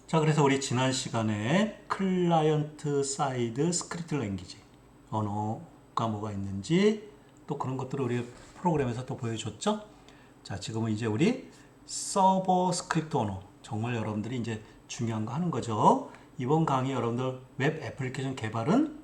자, 그래서 우리 지난 시간에 클라이언트 사이드 스크립트 랭귀지 언어가 뭐가 있는지 또 그런 것들을 우리 프로그램에서 또 보여줬죠. 자, 지금은 이제 우리 서버 스크립트 언어 정말 여러분들이 이제 중요한 거 하는 거죠. 이번 강의 여러분들 웹 애플리케이션 개발은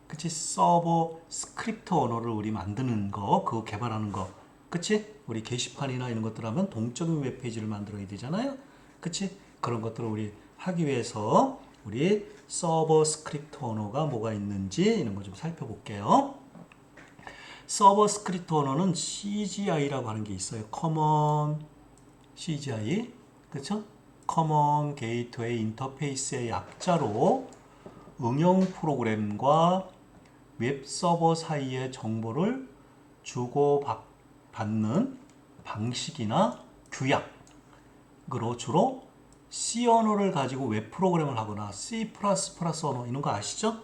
그치 서버 스크립트 언어를 우리 만드는 거 그거 개발하는 거 그치 우리 게시판이나 이런 것들 하면 동적인 웹페이지를 만들어야 되잖아요. 그치 그런 것들을 우리 하기 위해서 우리 서버 스크립트 언어가 뭐가 있는지 이런 거 좀 살펴볼게요. 서버 스크립트 언어는 CGI라고 하는 게 있어요. Common CGI 그쵸? Common Gateway Interface의 약자로 응용 프로그램과 웹 서버 사이의 정보를 주고받는 방식이나 규약으로 주로 C 언어를 가지고 웹 프로그램을 하거나 C++ 언어 이런 거 아시죠?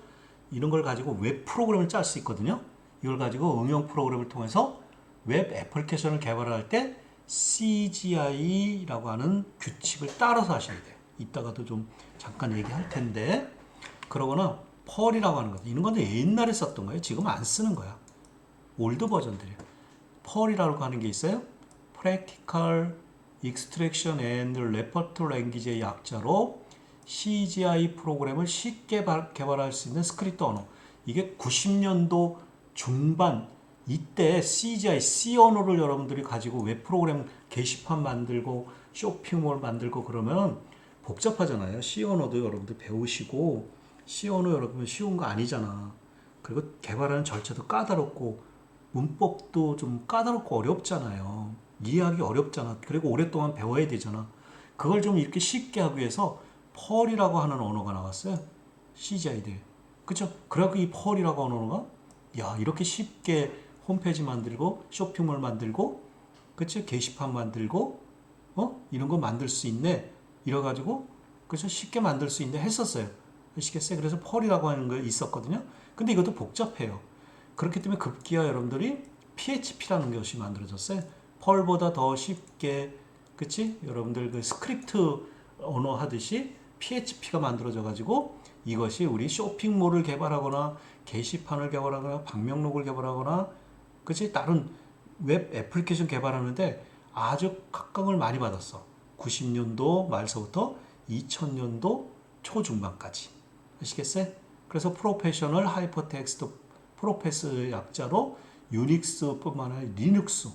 이런 걸 가지고 웹 프로그램을 짤 수 있거든요. 이걸 가지고 응용 프로그램을 통해서 웹 애플리케이션을 개발할 때 CGI라고 하는 규칙을 따라서 하셔야 돼요. 이따가도 좀 잠깐 얘기할 텐데 그러거나 펄이라고 하는 거 이런 건 옛날에 썼던 거예요. 지금 안 쓰는 거야. 올드 버전들이에요. 펄이라고 하는 게 있어요. Practical Extraction and Repertoire Language의 약자로 CGI 프로그램을 쉽게 개발할 수 있는 스크립트 언어. 이게 90년도 중반 이때 CGI, C 언어를 여러분들이 가지고 웹 프로그램 게시판 만들고 쇼핑몰 만들고 그러면 복잡하잖아요. C 언어도 여러분들 배우시고 C 언어 여러분 쉬운 거 아니잖아. 그리고 개발하는 절차도 까다롭고 문법도 좀 까다롭고 어렵잖아요. 이해하기 어렵잖아. 그리고 오랫동안 배워야 되잖아. 그걸 좀 이렇게 쉽게 하기 위해서 펄이라고 하는 언어가 나왔어요. CGI들. 그쵸? 그래갖고 이 펄이라고 하는 언어가 야 이렇게 쉽게 홈페이지 만들고 쇼핑몰 만들고 그치? 게시판 만들고 이런 거 만들 수 있네. 이래가지고 그래서 쉽게 만들 수 있네 했었어요. 아시겠어요? 그래서 펄이라고 하는 거 있었거든요. 근데 이것도 복잡해요. 그렇기 때문에 급기야 여러분들이 PHP라는 것이 만들어졌어요. 펄보다 더 쉽게, 그치? 여러분들 그 스크립트 언어 하듯이 PHP가 만들어져 가지고 이것이 우리 쇼핑몰을 개발하거나 게시판을 개발하거나 방명록을 개발하거나, 그치? 다른 웹 애플리케이션 개발하는데 아주 각광을 많이 받았어. 90년도 말서부터 2000년도 초중반까지. 아시겠어요? 그래서 프로페셔널 하이퍼텍스트 프로페스 약자로 유닉스뿐만 아니라 리눅스,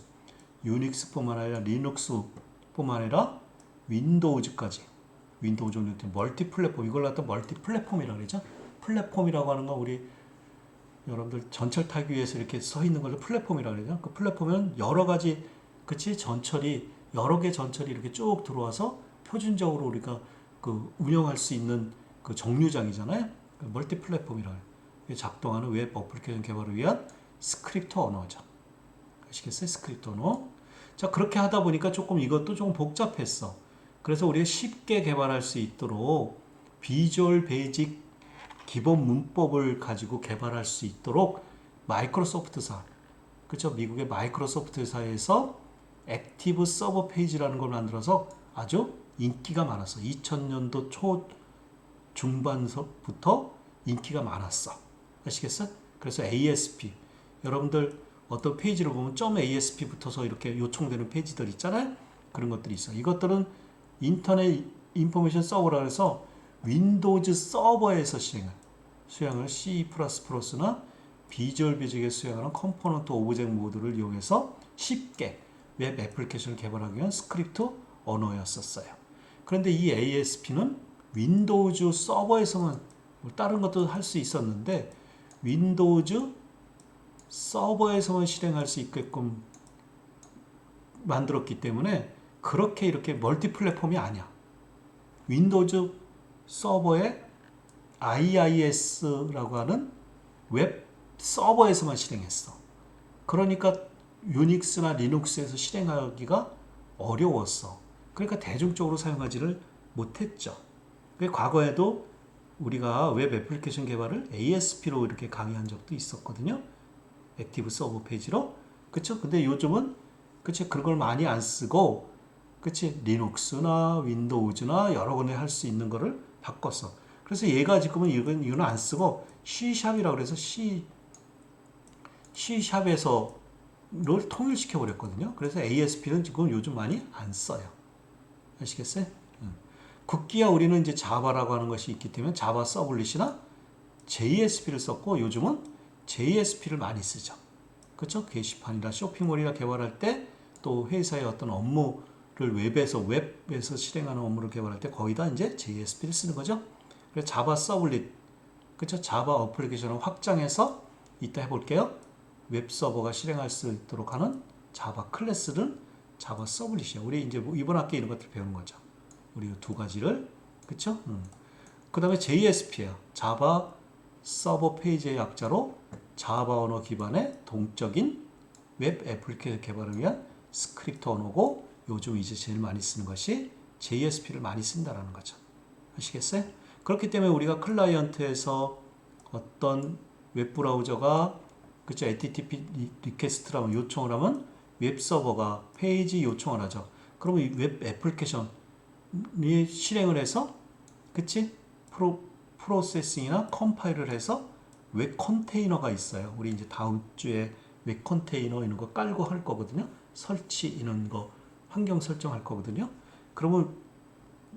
유닉스뿐만 아니라 리눅스뿐만 아니라 윈도우즈까지, 윈도우즈 멀티 플랫폼, 이걸 갖다 멀티 플랫폼이라고 그러죠. 플랫폼이라고 하는 건 우리 여러분들 전철 타기 위해서 이렇게 서 있는 걸 플랫폼이라고 그러죠. 그 플랫폼은 여러 가지 그치 전철이 여러 개 전철이 이렇게 쭉 들어와서 표준적으로 우리가 그 운영할 수 있는 그 정류장이잖아요. 멀티 플랫폼이라고 해요. 작동하는 웹 어플리케이션 개발을 위한 스크립트 언어죠. 아시겠어요? 스크립트 언어. 자, 그렇게 하다 보니까 조금 이것도 좀 복잡했어. 그래서 우리가 쉽게 개발할 수 있도록 비주얼 베이직 기본 문법을 가지고 개발할 수 있도록 마이크로소프트사, 그렇죠? 미국의 마이크로소프트사에서 액티브 서버 페이지라는 걸 만들어서 아주 인기가 많았어. 2000년도 초 중반부터 인기가 많았어. 아시겠어요? 그래서 ASP 여러분들 어떤 페이지를 보면 .asp 붙어서 이렇게 요청되는 페이지들 있잖아요. 그런 것들이 있어. 이것들은 인터넷 인포메이션 서버라 해서 윈도우즈 서버에서 수행을 C++나 비주얼 베이직에 수행하는 컴포넌트 오브젝트 모드를 이용해서 쉽게 웹 애플리케이션을 개발하기 위한 스크립트 언어였었어요. 그런데 이 ASP는 윈도우즈 서버에서만 다른 것도 할 수 있었는데 윈도우즈 서버에서만 실행할 수 있게끔 만들었기 때문에 그렇게 이렇게 멀티 플랫폼이 아니야. 윈도우즈 서버에 IIS라고 하는 웹 서버에서만 실행했어. 그러니까 유닉스나 리눅스에서 실행하기가 어려웠어. 그러니까 대중적으로 사용하지를 못했죠. 과거에도 우리가 웹 애플리케이션 개발을 ASP로 이렇게 강의한 적도 있었거든요. 액티브 서버 페이지로. 그쵸? 근데 요즘은 그쵸? 그런 걸 많이 안 쓰고 그치? 리눅스나 윈도우즈나 여러 군데 할 수 있는 거를 바꿨어. 그래서 얘가 지금은 이거는 안 쓰고 C샵이라고 그래서 C샵에서 를 통일시켜 버렸거든요. 그래서 ASP는 지금 요즘 많이 안 써요. 아시겠어요? 급기야 우리는 이제 자바라고 하는 것이 있기 때문에 자바 서블릿이나 JSP를 썼고 요즘은 JSP를 많이 쓰죠. 그렇죠? 게시판이나 쇼핑몰이나 개발할 때 또 회사의 어떤 업무를 웹에서 실행하는 업무를 개발할 때 거의 다 이제 JSP를 쓰는 거죠. 그래서 자바 서블릿, 그렇죠? 자바 어플리케이션을 확장해서 이따 해볼게요. 웹 서버가 실행할 수 있도록 하는 자바 클래스는 자바 서블릿이에요. 우리 이제 이번 학기에 이런 것들 배우는 거죠. 우리 두 가지를, 그렇죠? 그 다음에 JSP예요. 자바 서버 페이지의 약자로 자바 언어 기반의 동적인 웹 애플리케이션 개발을 위한 스크립트 언어고 요즘 이제 제일 많이 쓰는 것이 JSP를 많이 쓴다라는 거죠. 아시겠어요? 그렇기 때문에 우리가 클라이언트에서 어떤 웹 브라우저가 그쵸 HTTP 리퀘스트라고 요청을 하면 웹 서버가 페이지 요청을 하죠. 그러면 이 웹 애플리케이션이 실행을 해서 그치 프로세싱이나 컴파일을 해서 웹 컨테이너가 있어요. 우리 이제 다음 주에 웹 컨테이너 이런 거 깔고 할 거거든요. 설치 이런 거 환경 설정할 거거든요. 그러면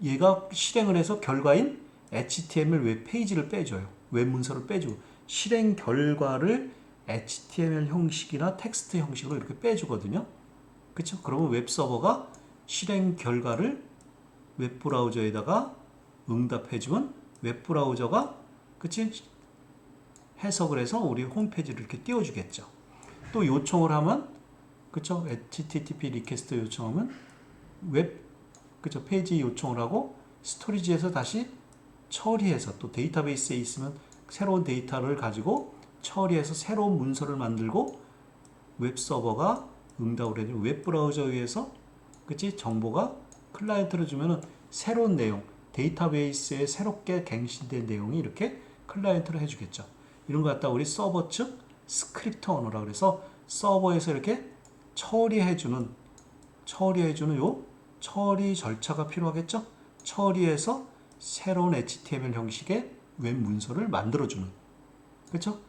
얘가 실행을 해서 결과인 HTML 웹 페이지를 빼줘요. 웹 문서를 빼주고 실행 결과를 HTML 형식이나 텍스트 형식으로 이렇게 빼주거든요. 그렇죠? 그러면 웹 서버가 실행 결과를 웹 브라우저에다가 응답해주면 웹 브라우저가 그치? 해석을 해서 우리 홈페이지를 이렇게 띄워주겠죠. 또 요청을 하면 그쵸? HTTP 리퀘스트 요청하면 웹 그쵸? 페이지 요청을 하고 스토리지에서 다시 처리해서 또 데이터베이스에 있으면 새로운 데이터를 가지고 처리해서 새로운 문서를 만들고 웹 서버가 응답을 해주면 웹 브라우저에 의해서 그치? 정보가 클라이언트를 주면은 새로운 내용 데이터베이스에 새롭게 갱신된 내용이 이렇게 클라이언트를 해주겠죠. 이런 거 갖다 우리 서버 측 스크립트 언어라 그래서 서버에서 이렇게 처리해주는 요 처리 절차가 필요하겠죠? 처리해서 새로운 HTML 형식의 웹 문서를 만들어주는 그렇죠?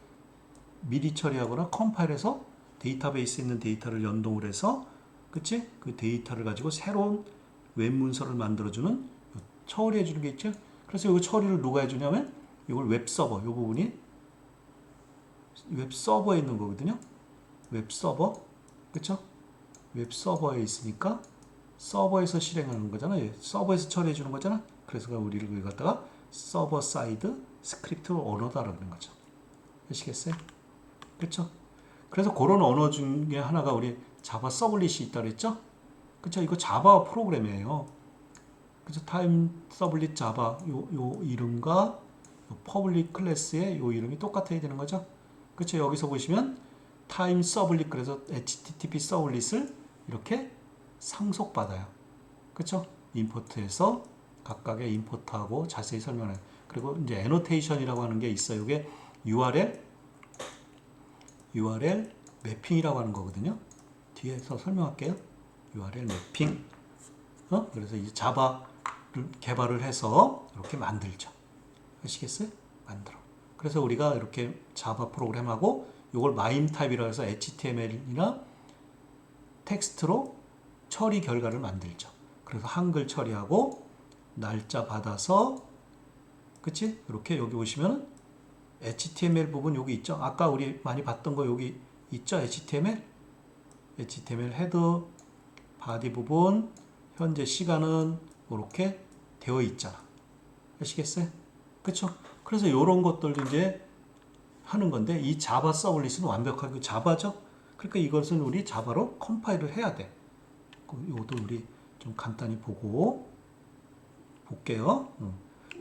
미리 처리하거나 컴파일해서 데이터베이스에 있는 데이터를 연동을 해서 그치? 그 데이터를 가지고 새로운 웹 문서를 만들어주는 처리해주는 게 있죠? 그래서 이 처리를 누가 해주냐면 이걸 웹 서버 이 부분이 웹 서버에 있는 거거든요. 웹 서버 그쵸? 웹 서버에 있으니까 서버에서 실행하는 거잖아요. 서버에서 처리해 주는 거잖아. 그래서 우리를 여기 갖다가 서버 사이드 스크립트 언어다라고 하는 거죠. 아시겠어요? 그렇죠? 그래서 그런 언어 중에 하나가 우리 자바 서블릿이 있다 그랬죠? 그렇죠? 이거 자바 프로그램이에요. 그렇죠? 타임 서블릿 자바 요 이름과 요 퍼블릭 클래스의 요 이름이 똑같아야 되는 거죠. 그렇죠? 여기서 보시면 타임 서블릿 그래서 HTTP 서블릿을 이렇게 상속받아요. 그렇죠? 임포트해서 각각의 임포트하고 자세히 설명해요. 그리고 이제 애노테이션이라고 하는 게 있어요. 이게 URL 매핑이라고 하는 거거든요. 뒤에서 설명할게요. URL 매핑. 그래서 이제 자바를 개발을 해서 이렇게 만들죠. 아시겠어요? 만들어. 그래서 우리가 이렇게 자바 프로그램하고 이걸 마임 타입이라고 해서 HTML이나 텍스트로 처리 결과를 만들죠. 그래서 한글 처리하고 날짜 받아서 그치? 이렇게 여기 보시면 HTML 부분 여기 있죠. 아까 우리 많이 봤던 거 여기 있죠. HTML 헤더 바디 부분 현재 시간은 이렇게 되어 있잖아. 아시겠어요? 그쵸? 그래서 이런 것들도 이제 하는 건데 이 자바 서블릿은 완벽하게 자바죠. 그러니까 이것은 우리 자바로 컴파일을 해야 돼. 이것도 우리 좀 간단히 보고 볼게요.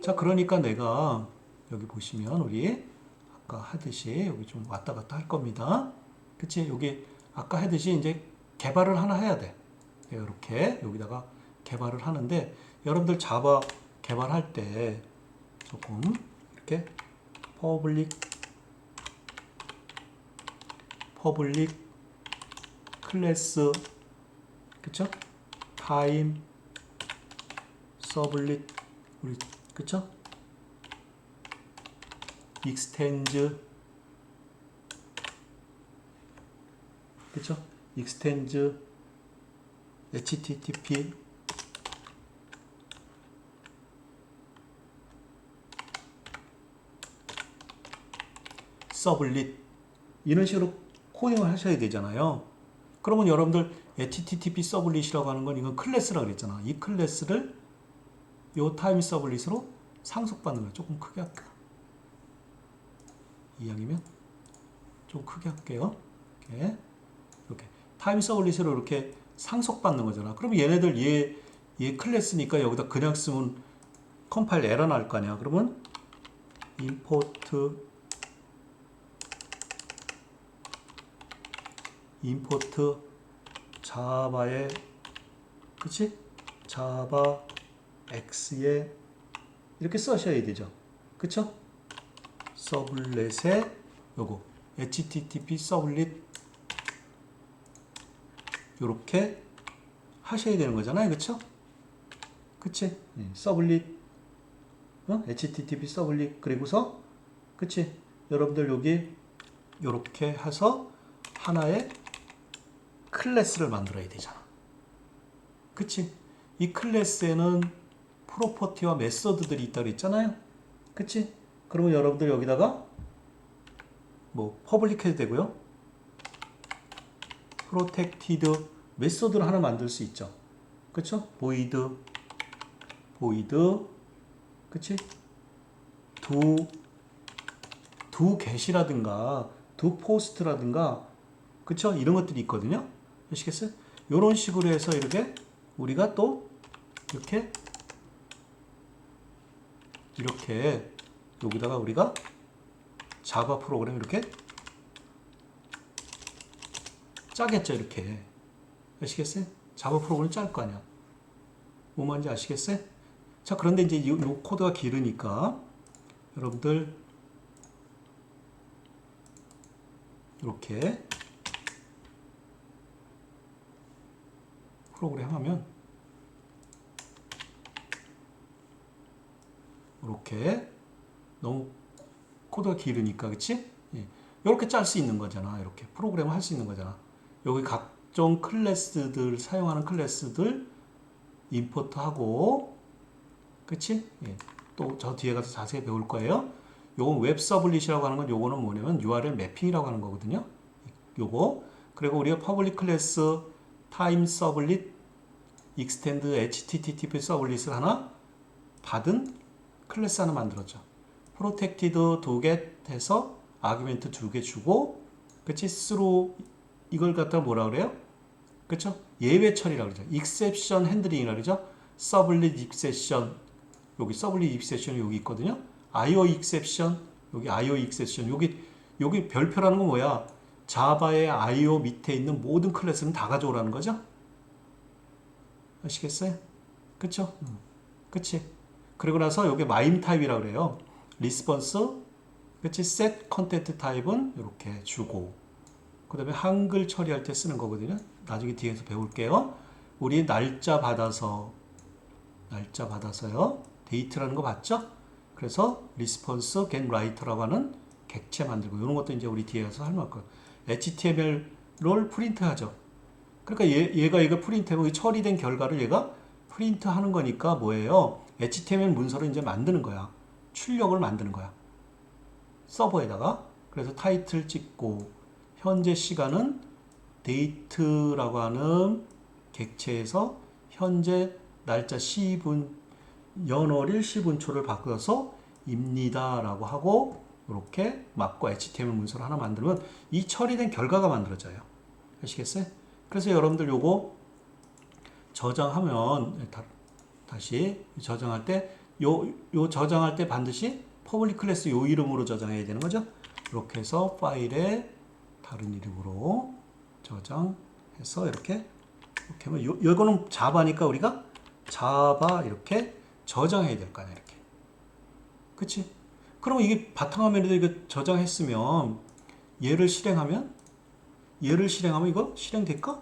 자, 그러니까 내가 여기 보시면 우리 아까 하듯이 여기 좀 왔다 갔다 할 겁니다. 그치? 여기 아까 하듯이 이제 개발을 하나 해야 돼. 이렇게 여기다가 개발을 하는데 여러분들 자바 개발할 때 조금 이렇게 퍼블릭 클래스 그쵸? 타임 서블릿 우리 그쵸? 익스텐즈 그쵸? 익스텐즈 http 서블릿 이런 식으로 코딩을 하셔야 되잖아요. 그러면 여러분들 http 서블릿이라고 하는 건 이건 클래스라고 그랬잖아. 이 클래스를 요 타임 서블릿으로 상속받는 거예요. 조금 크게 할까? 이왕이면 좀 크게 할게요. 이렇게 타임 서블릿으로 이렇게 상속받는 거잖아. 그럼 얘네들 얘 클래스니까 여기다 그냥 쓰면 컴파일 에러 날 거 아니야. 그러면 임포트 자바에 그치? 자바 x에 이렇게 써셔야 되죠. 그쵸? 서블렛에 요거 http 서블릿 요렇게 하셔야 되는 거잖아요. 그쵸? 그치? 서블릿 http 서블릿 그리고서 그치? 여러분들 여기 요렇게 해서 하나의 클래스를 만들어야 되잖아. 그치? 이 클래스에는 프로퍼티와 메서드들이 있다고 그랬잖아요. 그치? 그러면 여러분들 여기다가 뭐 퍼블릭 해도 되고요. 프로텍티드 메서드를 하나 만들 수 있죠. 그쵸? 보이드 그치? 두 get이라든가 두 post라든가 그쵸? 이런 것들이 있거든요. 아시겠어요? 이런 식으로 해서 이렇게 우리가 또 이렇게 여기다가 우리가 자바 프로그램 이렇게 짜겠죠. 이렇게 아시겠어요? 자바 프로그램 짤 거 아니야. 뭐 말인지 아시겠어요? 자, 그런데 이제 이 코드가 길으니까 여러분들 이렇게 프로그램 하면 이렇게 너무 코드가 길으니까 그치? 이렇게 짤 수 있는 거잖아. 이렇게 프로그램을 할 수 있는 거잖아. 여기 각종 클래스들 사용하는 클래스들 임포트하고 그치? 또 저 뒤에 가서 자세히 배울 거예요. 요건 웹 서블릿이라고 하는 건 요거는 뭐냐면 URL 매핑이라고 하는 거거든요. 요거 그리고 우리가 퍼블릭 클래스 타임 서블릿 익스텐드 http 서블릿을 하나 받은 클래스 하나 만들었죠. 프로텍티드 도겟 해서 아규멘트 2개 주고 그치? 스로 이걸 갖다 뭐라 그래요? 그쵸? 예외 처리라고 그러죠. exception handling이라고 그러죠. 서블릿 exception 여기 서블릿 exception 여기 있거든요. IO exception 여기 IO exception 여기 별표라는 건 뭐야? 자바의 IO 밑에 있는 모든 클래스는 다 가져오라는 거죠. 아시겠어요? 그쵸? 그치? 그리고 나서 여기 마임 타입이라고 그래요. 리스폰스 그치? set 컨텐트 타입은 이렇게 주고 그 다음에 한글 처리할 때 쓰는 거거든요. 나중에 뒤에서 배울게요. 우리 날짜 받아서요. 데이트라는 거 봤죠? 그래서 리스폰스 get write라고 하는 객체 만들고 이런 것도 이제 우리 뒤에서 설명할 거예요. HTML을 프린트하죠. 그러니까 얘가 이거 프린트하고 처리된 결과를 얘가 프린트하는 거니까 뭐예요? HTML 문서를 이제 만드는 거야. 출력을 만드는 거야. 서버에다가 그래서 타이틀 찍고 현재 시간은 데이트라고 하는 객체에서 현재 날짜 시분 연월일 시분초를 바꿔서 입니다라고 하고 이렇게 맞고 HTML 문서를 하나 만들면 이 처리된 결과가 만들어져요. 아시겠어요? 그래서 여러분들 요거 저장하면 다시 저장할 때 요 저장할 때 반드시 퍼블릭 클래스 요 이름으로 저장해야 되는 거죠. 이렇게 해서 파일에 다른 이름으로 저장해서 이렇게 하면 요거는 자바니까 우리가 자바 이렇게 저장해야 될 거 아니야. 이렇게. 그치? 그럼 이게 바탕화면에도 이거 저장했으면 얘를 실행하면 이거 실행될까?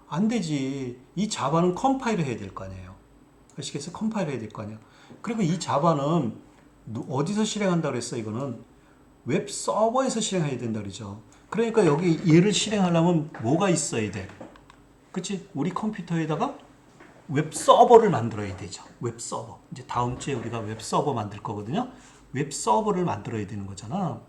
안 되지. 이 자바는 컴파일을 해야 될 거 아니에요. 아시겠어요? 컴파일을 해야 될 거 아니에요. 그리고 이 자바는 어디서 실행한다 그랬어? 이거는 웹 서버에서 실행해야 된다 그러죠. 그러니까 여기 얘를 실행하려면 뭐가 있어야 돼? 그치? 우리 컴퓨터에다가 웹 서버를 만들어야 되죠. 웹 서버. 이제 다음 주에 우리가 웹 서버 만들 거거든요. 웹 서버를 만들어야 되는 거잖아.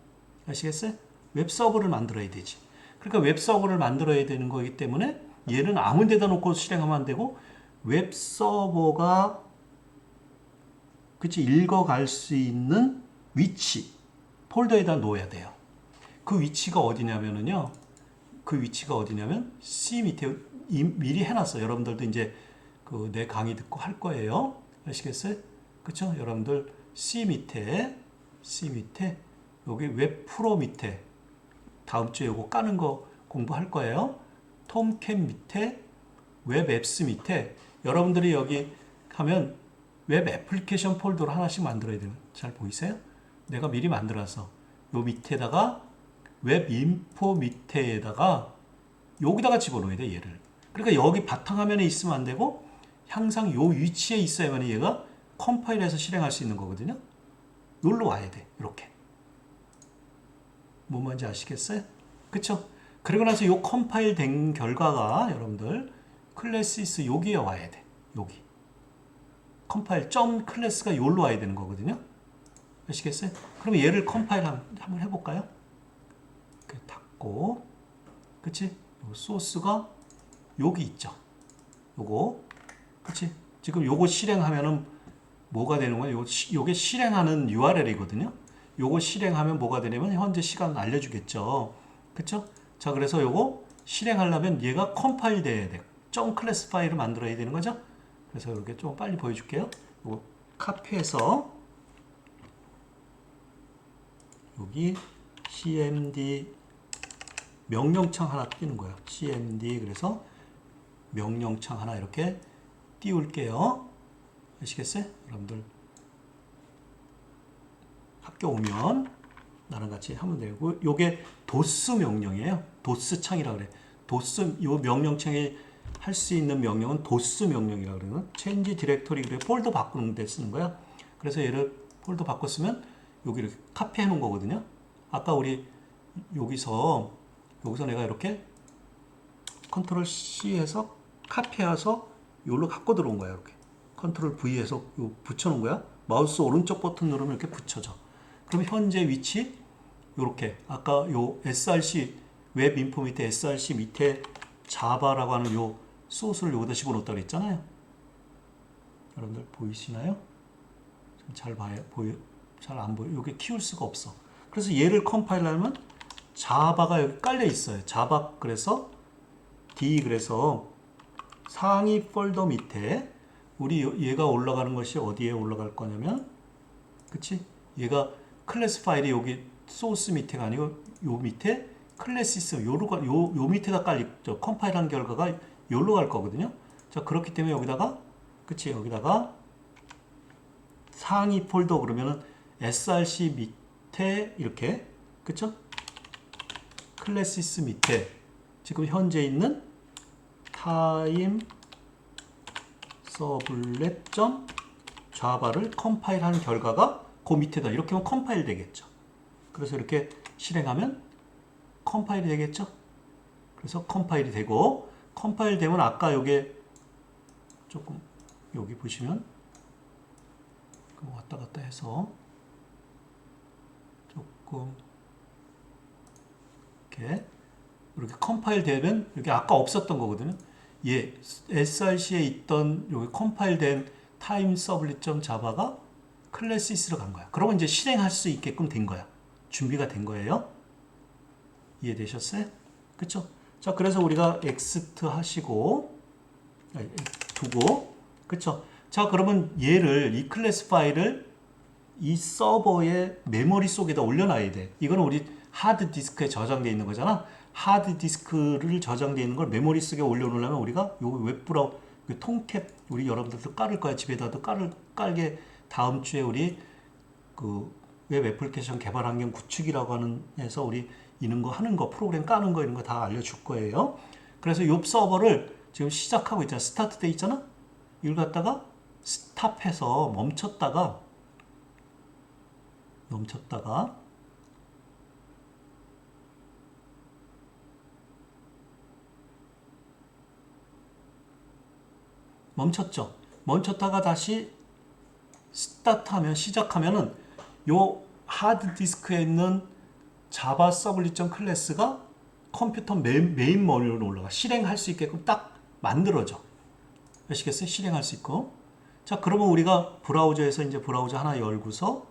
아시겠어요? 웹 서버를 만들어야 되지. 그러니까 웹 서버를 만들어야 되는 거기 때문에 얘는 아무 데다 놓고 실행하면 안 되고 웹 서버가 그치 읽어갈 수 있는 위치 폴더에다 놓아야 돼요. 그 위치가 어디냐면은요. 그 위치가 어디냐면 C 밑에 미리 해놨어요. 여러분들도 이제 그 내 강의 듣고 할 거예요. 아시겠어요? 그쵸? 여러분들 C 밑에 여기 웹 프로 밑에 다음 주에 요거 까는 거 공부할 거예요. 톰캠 밑에 웹 앱스 밑에 여러분들이 여기 하면 웹 애플리케이션 폴더를 하나씩 만들어야 돼요. 잘 보이세요? 내가 미리 만들어서 요 밑에다가 웹 인포 밑에다가 여기다가 집어넣어야 돼 얘를. 그러니까 여기 바탕화면에 있으면 안 되고 항상 요 위치에 있어야만 얘가 컴파일해서 실행할 수 있는 거거든요. 여기로 와야 돼. 이렇게. 뭐 뭔지 아시겠어요? 그쵸? 그리고 나서 요 컴파일 된 결과가 여러분들 클래시스 여기에 와야 돼. 여기. 컴파일 점 클래스가 여기로 와야 되는 거거든요. 아시겠어요? 그러면 얘를 컴파일 한번 해볼까요? 이렇게 닫고 그치? 요 소스가 여기 있죠. 요거 그치? 지금 요거 실행하면은 뭐가 되는 거예요? 요게 실행하는 URL이거든요. 요거 실행하면 뭐가 되냐면 현재 시간 알려주겠죠. 그쵸? 자, 그래서 요거 실행하려면 얘가 컴파일 돼야 돼. 점 클래스 파일을 만들어야 되는 거죠. 그래서 이렇게 좀 빨리 보여줄게요. 요거 카피해서 여기 cmd 명령창 하나 띄는 거예요. cmd 그래서 명령창 하나 이렇게 띄울게요. 아시겠어요? 여러분들 학교 오면 나랑 같이 하면 되고 요게 도스 명령이에요. 도스 창이라 그래. 도스 요 명령창에 할 수 있는 명령은 도스 명령이라 그러는 change 디렉토리 그래 폴더 바꾸는 데 쓰는 거야. 그래서 얘를 폴더 바꿨으면 여기 이렇게 카피해 놓은 거거든요. 아까 우리 여기서 내가 이렇게 컨트롤 C해서 카피해서 여기로 갖고 들어온 거야. 이렇게 컨트롤 V해서 붙여 놓은 거야. 마우스 오른쪽 버튼 누르면 이렇게 붙여져. 그럼 현재 위치 이렇게 아까 요 src 웹 인포 밑에 src 밑에 자바라고 하는 요 소스를 여기다 집어넣었다고 했잖아요. 여러분들 보이시나요? 잘 봐요. 잘 안 보여. 여기 키울 수가 없어. 그래서 얘를 컴파일하면 자바가 여기 깔려 있어요. 자바 그래서 D 그래서 상위 폴더 밑에 우리 얘가 올라가는 것이 어디에 올라갈 거냐면 그치? 얘가 클래스 파일이 여기 소스 밑에가 아니고 요 밑에 클래시스 요 밑에다 깔리죠. 컴파일한 결과가 요로 갈 거거든요. 자, 그렇기 때문에 여기다가 그치? 여기다가 상위 폴더 그러면은 src 밑에 이렇게 그쵸? 클래시스 밑에 지금 현재 있는 타임 서블렛 자바를 컴파일한 결과가 그 밑에다 이렇게 하면 컴파일 되겠죠. 그래서 이렇게 실행하면 컴파일이 되겠죠. 그래서 컴파일이 되고 컴파일 되면 아까 요게 조금 여기 보시면 왔다 갔다 해서 조금 이렇게 컴파일 되면 이렇게 아까 없었던 거거든요. 예, src에 있던 여기 컴파일된 타임 서블릿 자바가 클래시스로 간 거야. 그러면 이제 실행할 수 있게끔 된 거야. 준비가 된 거예요. 이해되셨어요? 그쵸? 자, 그래서 우리가 엑스트 하시고 두고 그쵸? 자, 그러면 얘를 이 클래스 파일을 이 서버의 메모리 속에다 올려놔야 돼. 이거는 우리 하드 디스크에 저장되어 있는 거잖아. 하드 디스크를 저장되어 있는 걸 메모리 속에 올려놓으려면 우리가 요 웹브라우 통캡 우리 여러분들도 깔을 거야. 집에다도 깔게 다음 주에 우리 그 웹 애플리케이션 개발 환경 구축이라고 하는 해서 우리 이런 거 하는 거 프로그램 까는 거 이런 거 다 알려줄 거예요. 그래서 요 서버를 지금 시작하고 있잖아. 스타트 돼 있잖아. 이걸 갖다가 스탑해서 멈췄다가 멈췄죠. 멈췄다가 다시 스타트하면 시작하면은 요 하드디스크에 있는 자바 서블릿 클래스가 컴퓨터 메인 메모리로 올라가. 실행할 수 있게끔 딱 만들어져. 아시겠어요? 실행할 수 있고. 자, 그러면 우리가 브라우저에서 이제 브라우저 하나 열고서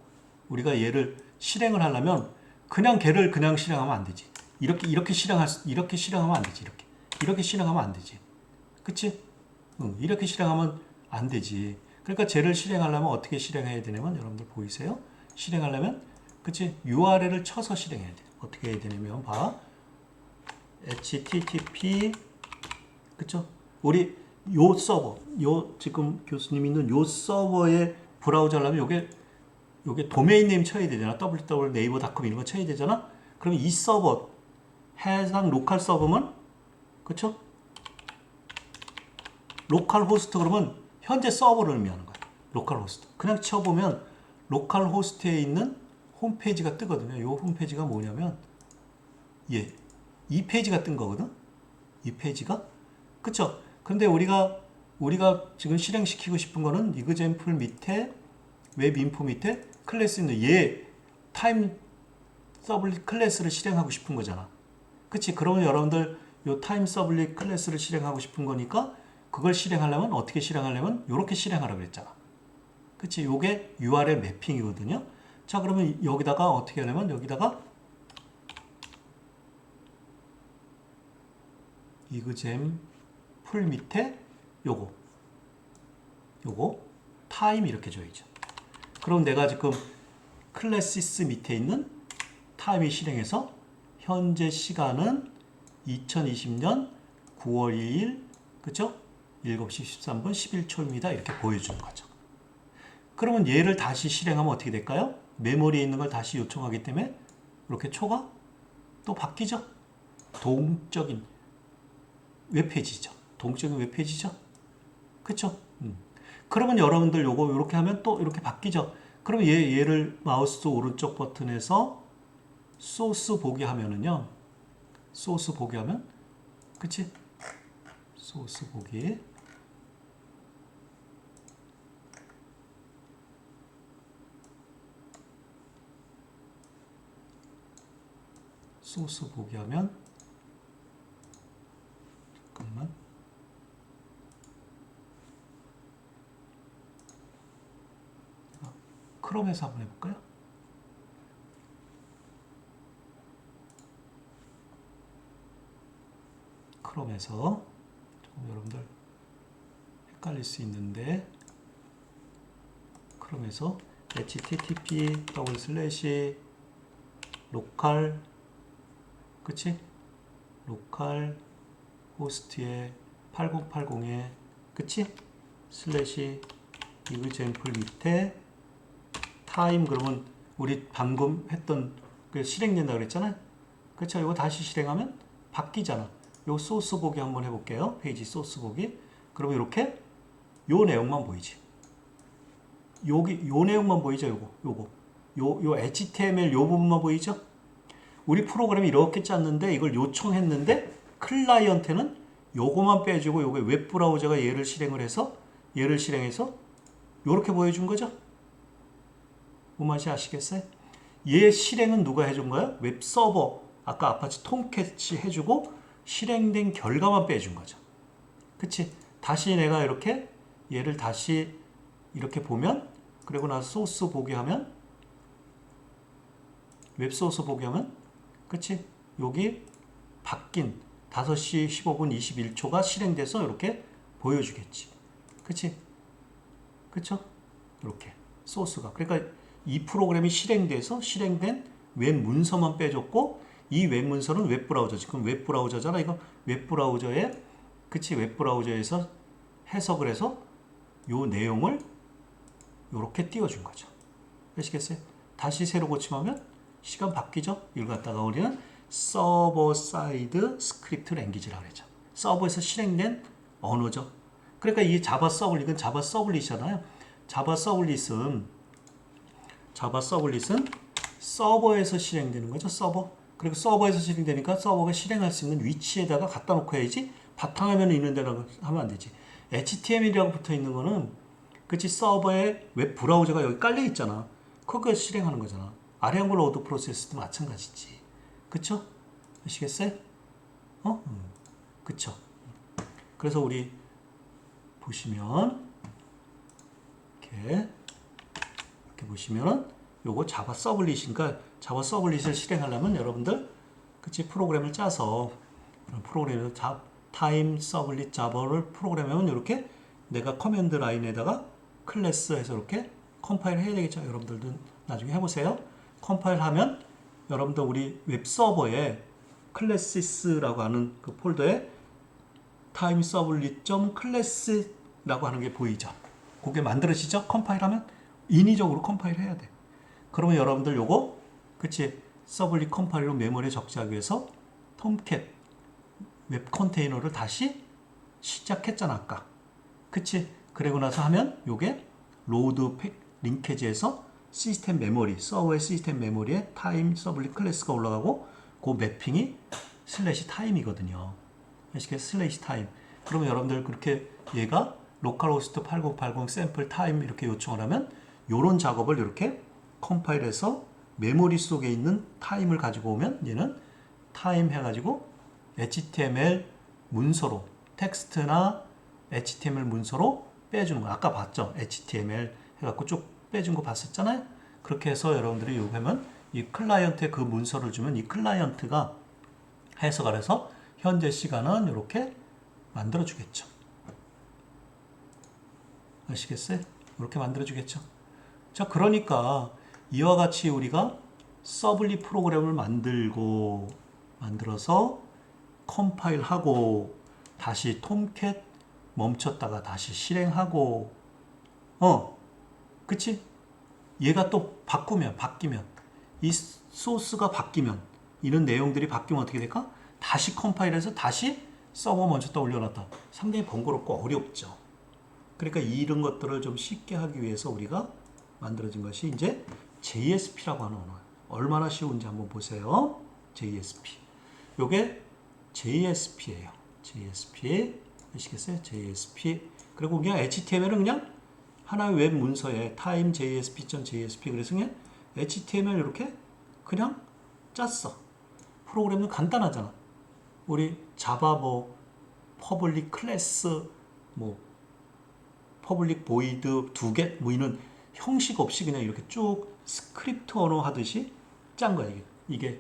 우리가 얘를 실행을 하려면 그냥 걔를 그냥 실행하면 안 되지. 이렇게 실행하면 안 되지. 이렇게 실행하면 안 되지. 그치? 응, 이렇게 실행하면 안 되지. 그러니까 쟤를 실행하려면 어떻게 실행해야 되냐면 여러분들 보이세요? 실행하려면 그치? URL을 쳐서 실행해야 돼. 어떻게 해야 되냐면 봐. http 그쵸? 우리 요 서버, 요 지금 교수님 있는 요 서버에 브라우저 하려면 요게 도메인 네임 쳐야 되잖아. www.naver.com 이런 거 쳐야 되잖아. 그러면 이 서버 해상 로컬 서버면 그쵸? 로컬 호스트 그러면 현재 서버를 의미하는 거야. 로컬 호스트. 그냥 쳐보면 로컬 호스트에 있는 홈페이지가 뜨거든요. 이 홈페이지가 뭐냐면 이 페이지가 뜬 거거든. 이 페이지가 그쵸? 근데 우리가 지금 실행시키고 싶은 거는 이그젠플 밑에 웹 인포 밑에 클래스 있는 얘 타임 서블릿 클래스를 실행하고 싶은 거잖아. 그치? 그러면 여러분들 요 타임 서블릿 클래스를 실행하고 싶은 거니까 그걸 실행하려면 어떻게 실행하려면 이렇게 실행하라고 그랬잖아. 그치? 요게 URL 매핑이거든요. 자, 그러면 여기다가 어떻게 하냐면 여기다가 이그잼 풀 밑에 요거 타임 이렇게 줘야죠. 그럼 내가 지금 클래시스 밑에 있는 타임이 실행해서 현재 시간은 2020년 9월 2일 그쵸? 7시 13분 11초입니다. 이렇게 보여주는 거죠. 그러면 얘를 다시 실행하면 어떻게 될까요? 메모리에 있는 걸 다시 요청하기 때문에 이렇게 초가 또 바뀌죠. 동적인 웹페이지죠. 그쵸? 그러면 여러분들 요거 이렇게 하면 또 이렇게 바뀌죠. 그럼 얘를 마우스 오른쪽 버튼에서 소스 보기 하면은요. 소스 보기 하면 그치? 소스 보기 하면 잠깐만 크롬에서 한번 해볼까요? 크롬에서 조금 여러분들 헷갈릴 수 있는데 크롬에서 http 로컬 그치? 로컬 호스트에 8080에 그치? 슬래시 이그젠플 밑에 타임 그러면 우리 방금 했던 그 실행된다 그랬잖아요. 그렇죠? 이거 다시 실행하면 바뀌잖아. 요 소스 보기 한번 해볼게요. 페이지 소스 보기. 그러면 이렇게 요 내용만 보이지. 요 내용만 보이죠. 요 HTML 요 부분만 보이죠. 우리 프로그램이 이렇게 짰는데 이걸 요청했는데 클라이언트는 요거만 빼주고 요게 웹 브라우저가 얘를 실행해서 요렇게 보여준 거죠. 뭔 말인지 아시겠어요? 얘 실행은 누가 해준 거야? 웹 서버 아까 아파치 톰캣이 해주고 실행된 결과만 빼준 거죠. 그치? 다시 내가 이렇게 얘를 다시 이렇게 보면 그리고 나서 소스 보기 하면 웹 소스 보기 하면 그치? 여기 바뀐 5시 15분 21초가 실행돼서 이렇게 보여주겠지. 그치? 그쵸? 이렇게 소스가 그러니까 이 프로그램이 실행돼서 실행된 웹 문서만 빼줬고 이 웹 문서는 웹 브라우저 지금 웹 브라우저잖아. 이거 웹 브라우저에 그치? 웹 브라우저에서 해석을 해서 요 내용을 이렇게 띄워준 거죠. 아시겠어요? 다시 새로 고침하면 시간 바뀌죠? 이걸 갖다가 우리는 서버 사이드 스크립트 랭귀지라고 하죠. 서버에서 실행된 언어죠. 그러니까 이 자바 서블릿은 자바 서블릿이잖아요. 자바 서블릿은 서버에서 실행되는 거죠. 서버. 그리고 서버에서 실행되니까 서버가 실행할 수 있는 위치에다가 갖다 놓고 해야지 바탕화면에 있는 데라고 하면 안 되지. HTML이라고 붙어 있는 거는 그치 서버에 웹 브라우저가 여기 깔려 있잖아. 그거 실행하는 거잖아. 아리안굴러 오더 프로세스도 마찬가지지. 그쵸? 아시겠어요? 어? 그쵸? 그래서 우리 보시면 이렇게 보시면은 요거 자바 서블릿이니까 자바 서블릿을 실행하려면 여러분들 그치 프로그램을 짜서 프로그램에서 타임 서블릿 자바를 프로그램하면 이렇게 내가 커맨드 라인에다가 클래스에서 이렇게 컴파일 해야 되겠죠. 여러분들도 나중에 해보세요. 컴파일 하면 여러분들 우리 웹 서버에 클래시스라고 하는 그 폴더에 타임 서블릿 클래스라고 하는 게 보이죠. 그게 만들어지죠. 컴파일하면 인위적으로 컴파일 해야 돼. 그러면 여러분들 요거 그치 서블릿 컴파일로 메모리에 적재하기 위해서 톰캣 웹 컨테이너를 다시 시작했잖아 아까. 그치? 그리고 나서 하면 요게 로드 링케지에서 시스템 메모리 서버의 시스템 메모리에 타임 서블릿 클래스가 올라가고 그 매핑이 슬래시 타임이거든요. 아시겠어요? 슬래시 타임. 그러면 여러분들 그렇게 얘가 로컬호스트 8080 샘플 타임 이렇게 요청을 하면 요런 작업을 이렇게 컴파일해서 메모리 속에 있는 타임을 가지고 오면 얘는 타임 해가지고 HTML 문서로 텍스트나 HTML 문서로 빼주는 거 아까 봤죠? HTML 해갖고 쭉 빼준 거 봤었잖아요? 그렇게 해서 여러분들이 요거 하면 이 클라이언트에 그 문서를 주면 이 클라이언트가 해석을 해서 현재 시간은 이렇게 만들어 주겠죠. 아시겠어요? 이렇게 만들어 주겠죠. 자, 그러니까 이와 같이 우리가 서블릿 프로그램을 만들어서 컴파일하고 다시 톰캣 멈췄다가 다시 실행하고 그치? 얘가 또 바뀌면 이 소스가 바뀌면 이런 내용들이 바뀌면 어떻게 될까? 다시 컴파일해서 다시 서버 멈췄다 올려놨다. 상당히 번거롭고 어렵죠. 그러니까 이런 것들을 좀 쉽게 하기 위해서 우리가 만들어진 것이 이제 JSP라고 하는 언어예요. 얼마나 쉬운지 한번 보세요. JSP. 요게 JSP예요. JSP. 아시겠어요? JSP. 그리고 그냥 HTML은 그냥 하나의 웹 문서에 time JSP.jsp 그래서 그냥 HTML 이렇게 그냥 짰어. 프로그램은 간단하잖아. 우리 자바 퍼블릭 클래스 퍼블릭 보이드 두 개 이런 형식 없이 그냥 이렇게 쭉 스크립트 언어 하듯이 짠 거야 이게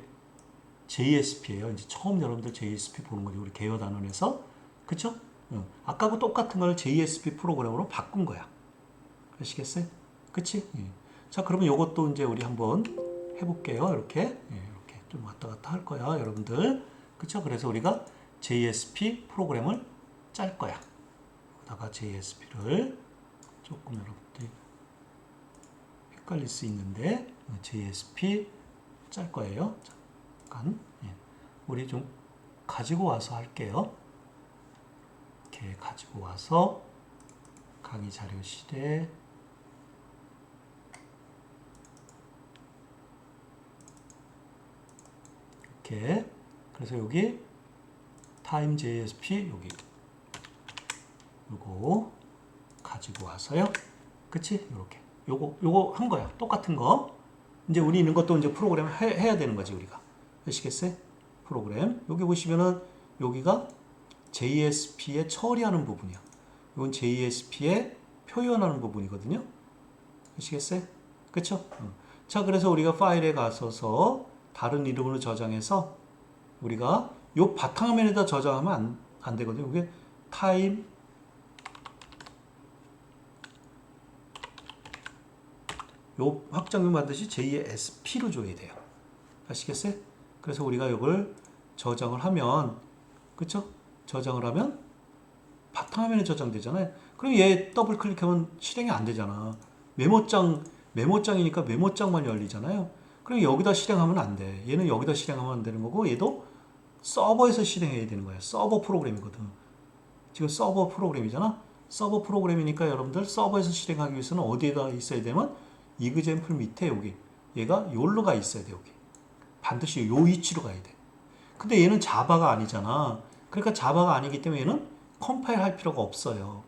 JSP예요. 이제 처음 여러분들 JSP 보는 거죠. 우리 개요 단원에서 그쵸? 아까하고 똑같은 걸 JSP 프로그램으로 바꾼 거야. 아시겠어요? 그치? 예. 자, 그러면 이것도 이제 우리 한번 해볼게요. 이렇게 이렇게 좀 왔다 갔다 할 거야, 여러분들. 그쵸? 그래서 우리가 JSP 프로그램을 짤 거야. 여기다가 JSP를 조금 여러분들이 헷갈릴 수 있는데 JSP 짤 거예요. 잠깐 우리 좀 가지고 와서 할게요. 이렇게 가지고 와서 강의 자료실에 이렇게 그래서 여기 타임 JSP 여기 요거 가지고 와서요. 그치? 요렇게 요거 한 거야. 똑같은 거. 이제 우리 있는 것도 이제 프로그램 해야 되는 거지 우리가. 아시겠어요? 프로그램. 여기 보시면은 여기가 JSP에 처리하는 부분이야. 이건 JSP에 표현하는 부분이거든요. 아시겠어요? 그쵸? 자, 그래서 우리가 파일에 가서서 다른 이름으로 저장해서 우리가 요 바탕화면에다 저장하면 안 되거든요. 이게 타임 요 확장명 반드시 JSP로 줘야 돼요. 아시겠어요? 그래서 우리가 이걸 저장을 하면 그쵸? 저장을 하면 바탕화면에 저장되잖아요. 그럼 얘 더블 클릭하면 실행이 안 되잖아. 메모장이니까 메모장만 열리잖아요. 그럼 여기다 실행하면 안 돼. 얘는 여기다 실행하면 안 되는 거고 얘도 서버에서 실행해야 되는 거야. 서버 프로그램이거든. 지금 서버 프로그램이잖아. 서버 프로그램이니까 여러분들 서버에서 실행하기 위해서는 어디에다 있어야 되면 이그젠플 밑에 여기 얘가 요로 가 있어야 돼. 여기 반드시 요 위치로 가야 돼. 근데 얘는 자바가 아니잖아. 그러니까 자바가 아니기 때문에 얘는 컴파일 할 필요가 없어요.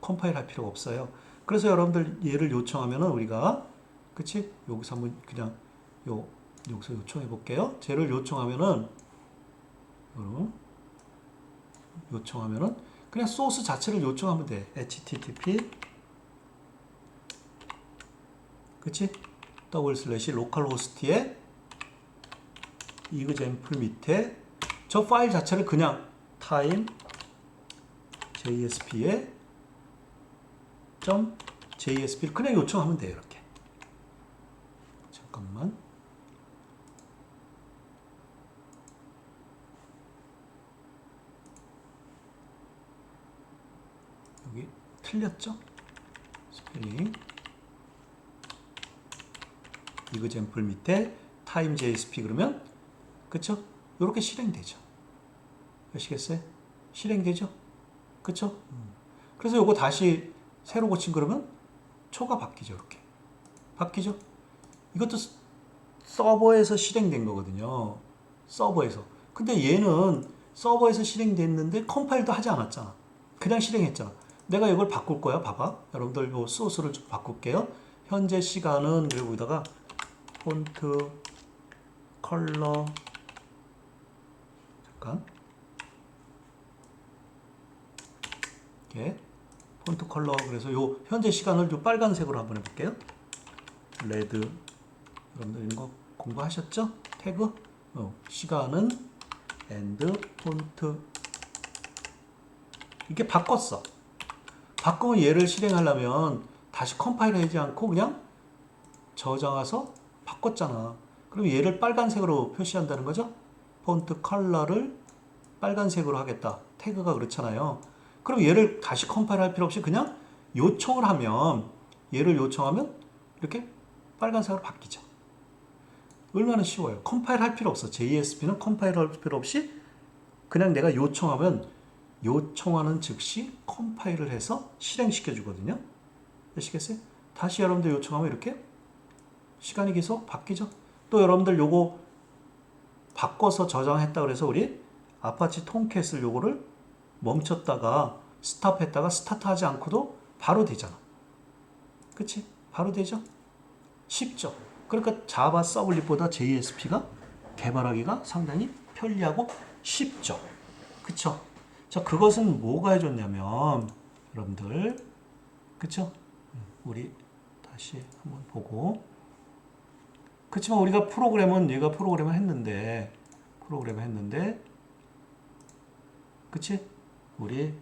컴파일 할 필요가 없어요. 그래서 여러분들 얘를 요청하면은 우리가 그치? 여기서 한번 그냥 여기서 요청해 볼게요. 쟤를 요청하면은 그냥 소스 자체를 요청하면 돼. http 그치? /localhost에 이그젠플 밑에 저 파일 자체를 그냥 time JSP에 .jsp를 그냥 요청하면 돼요. 이렇게. 잠깐만. 여기 틀렸죠? 스펠링. 이그젠플 밑에 time JSP 그러면 그쵸? 이렇게 실행되죠. 아시겠어요? 실행되죠? 그쵸? 그래서 요거 다시 새로 고친 그러면 초가 바뀌죠. 이렇게. 바뀌죠? 이것도 서버에서 실행된 거거든요. 서버에서. 근데 얘는 서버에서 실행됐는데 컴파일도 하지 않았잖아. 그냥 실행했잖아. 내가 이걸 바꿀 거야. 봐봐. 여러분들 요 소스를 좀 바꿀게요. 현재 시간은 그리고 여기다가 폰트 컬러 잠깐 이렇게 폰트 컬러 그래서 요 현재 시간을 요 빨간색으로 한번 해볼게요. 레드 여러분들 이런 거 공부하셨죠? 태그 시간은 and 폰트 이렇게 바꿨어. 바꾸면 얘를 실행하려면 다시 컴파일 하지 않고 그냥 저장해서 바꿨잖아. 그럼 얘를 빨간색으로 표시한다는 거죠? 폰트 컬러를 빨간색으로 하겠다. 태그가 그렇잖아요. 그럼 얘를 다시 컴파일 할 필요 없이 그냥 요청을 하면 얘를 요청하면 이렇게 빨간색으로 바뀌죠. 얼마나 쉬워요. 컴파일 할 필요 없어. JSP는 컴파일 할 필요 없이 그냥 내가 요청하면 요청하는 즉시 컴파일을 해서 실행시켜 주거든요. 아시겠어요? 다시 여러분들 요청하면 이렇게 시간이 계속 바뀌죠. 또 여러분들 요거 바꿔서 저장했다 그래서 우리 아파치 톰캣을 요거를 멈췄다가 스탑했다가 스타트하지 않고도 바로 되잖아. 그치? 바로 되죠? 쉽죠? 그러니까 자바 서블릿보다 JSP가 개발하기가 상당히 편리하고 쉽죠? 그쵸? 자, 그것은 뭐가 해줬냐면 여러분들 그쵸? 우리 다시 한번 보고 그렇지만 우리가 얘가 프로그램을 했는데 그치? 우리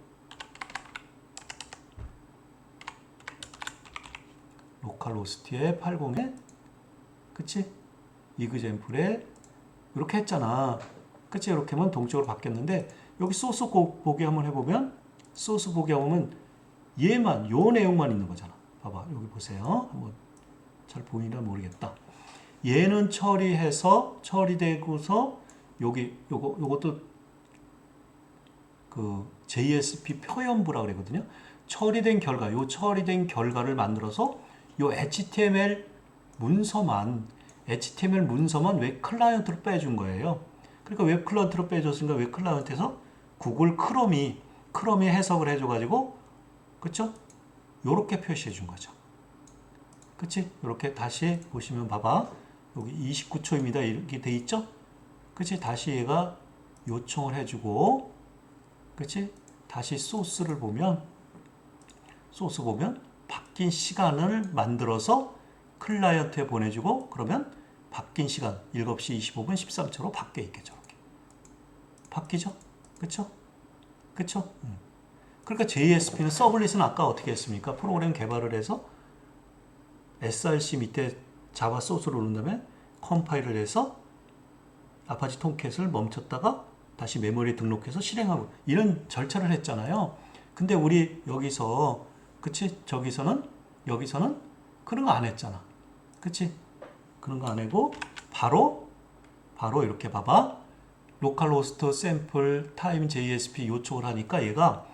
로컬호스트에 80에 그치? 이그젠플에 이렇게 했잖아. 그치? 이렇게 하면 동쪽으로 바뀌었는데 여기 소스 보기 한번 해보면 소스 보기 하면 얘만 요 내용만 있는 거잖아. 봐봐 여기 보세요. 한번 잘 보이나 모르겠다. 얘는 처리되고서 요것도 그 JSP 표현부라 그러거든요. 처리된 결과를 만들어서 요 HTML 문서만 웹 클라이언트로 빼준 거예요. 그러니까 웹 클라이언트로 빼줬으니까 웹 클라이언트에서 구글 크롬이 해석을 해줘가지고 그쵸? 요렇게 표시해 준 거죠. 그치? 요렇게 다시 보시면 봐봐. 여기 29초입니다. 이렇게 돼 있죠? 그치? 다시 얘가 요청을 해주고 그치? 다시 소스 보면 바뀐 시간을 만들어서 클라이언트에 보내주고 그러면 바뀐 시간 7시 25분 13초로 바뀌어 있겠죠. 이렇게. 바뀌죠? 그쵸? 그쵸? 그러니까 JSP는 서블릿은 아까 어떻게 했습니까? 프로그램 개발을 해서 src 밑에 자바 소스를 누른 다음에 컴파일을 해서 아파치 톰캣을 멈췄다가 다시 메모리에 등록해서 실행하고 이런 절차를 했잖아요. 근데 우리 여기서 그치? 여기서는 그런 거 안 했잖아. 그치? 그런 거 안 하고 바로 이렇게 봐봐. 로컬호스트 샘플 타임 JSP 요청을 하니까 얘가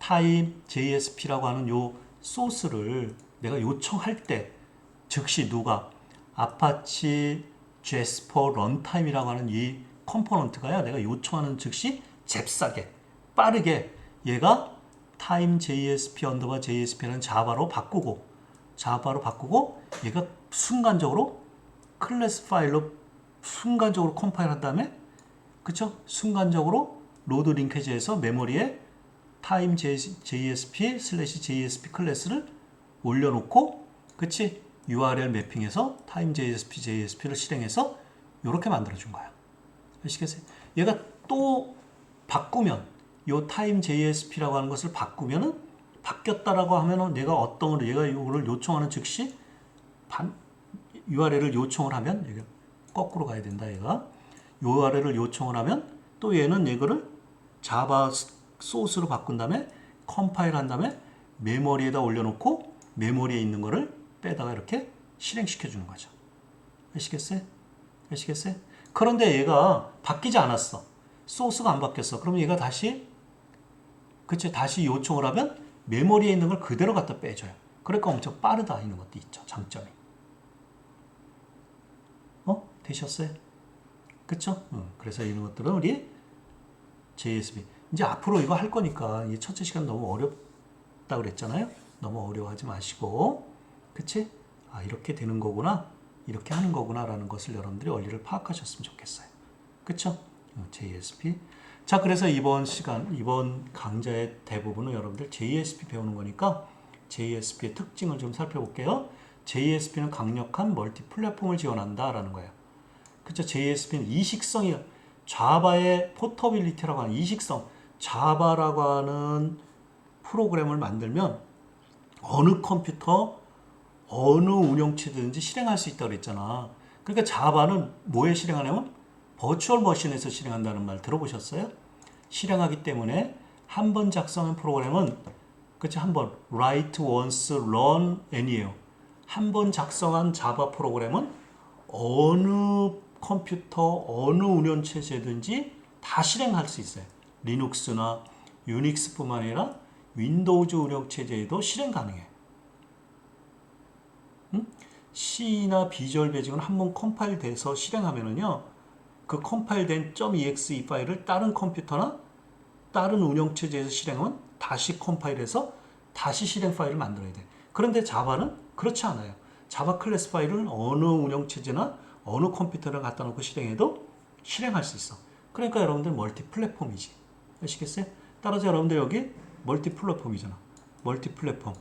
타임 JSP라고 하는 요 소스를 내가 요청할 때 즉시 누가 아파치 제스퍼 런타임이라고 하는 이 컴포넌트가요. 내가 요청하는 즉시 잽싸게 빠르게 얘가 타임 JSP 언더바 JSP라는 자바로 바꾸고 얘가 순간적으로 클래스 파일로 순간적으로 컴파일한 다음에 그쵸? 순간적으로 로드 링크지에서 메모리에 타임 JSP 슬래시 JSP 클래스를 올려놓고 그치? URL 매핑해서 타임 JSP를 실행해서 이렇게 만들어준 거야. 아시겠어요? 얘가 또 바꾸면 요 타임 JSP라고 하는 것을 바꾸면은 바뀌었다라고 하면은 내가 얘가 이거를 요청하는 즉시 URL을 요청을 하면 얘가 거꾸로 가야 된다. 얘가 URL을 요청을 하면 또 얘는 이거를 자바 소스로 바꾼 다음에 컴파일 한 다음에 메모리에다 올려놓고 메모리에 있는 거를 빼다가 이렇게 실행시켜 주는 거죠. 아시겠어요? 그런데 얘가 바뀌지 않았어. 소스가 안 바뀌었어. 그러면 얘가 다시 요청을 하면 메모리에 있는 걸 그대로 갖다 빼줘요. 그러니까 엄청 빠르다 있는 것도 있죠. 장점이. 되셨어요? 그쵸? 그래서 이런 것들은 우리 JSP. 이제 앞으로 이거 할 거니까 이 첫째 시간 너무 어렵다 그랬잖아요. 너무 어려워하지 마시고, 그치? 이렇게 되는 거구나, 이렇게 하는 거구나 라는 것을 여러분들이 원리를 파악하셨으면 좋겠어요. 그쵸? JSP. 자, 그래서 이번 강좌의 대부분은 여러분들 JSP 배우는 거니까 JSP의 특징을 좀 살펴볼게요. JSP는 강력한 멀티 플랫폼을 지원한다 라는 거예요. 그쵸? JSP는 이식성이 자바의 포터빌리티라고 하는 이식성, 자바라고 하는 프로그램을 만들면 어느 컴퓨터, 어느 운영체제든지 실행할 수 있다고 그랬잖아. 그러니까 자바는 뭐에 실행하냐면 버추얼 머신에서 실행한다는 말 들어보셨어요? 실행하기 때문에 한 번 작성한 프로그램은 그치? 한 번 write once, run any에요. 한 번 작성한 자바 프로그램은 어느 컴퓨터, 어느 운영체제든지 다 실행할 수 있어요. 리눅스나 유닉스뿐만 아니라 윈도우즈 운영체제에도 실행 가능해. C나 비주얼 베이직은 한번 컴파일 돼서 실행하면은요, 그 컴파일된 .exe 파일을 다른 컴퓨터나 다른 운영체제에서 실행하면 다시 컴파일해서 다시 실행 파일을 만들어야 돼. 그런데 자바는 그렇지 않아요. 자바 클래스 파일을 어느 운영체제나 어느 컴퓨터를 갖다 놓고 실행해도 실행할 수 있어. 그러니까 여러분들 멀티 플랫폼이지. 아시겠어요? 따라서 여러분들 여기 멀티 플랫폼이잖아. 멀티 플랫폼.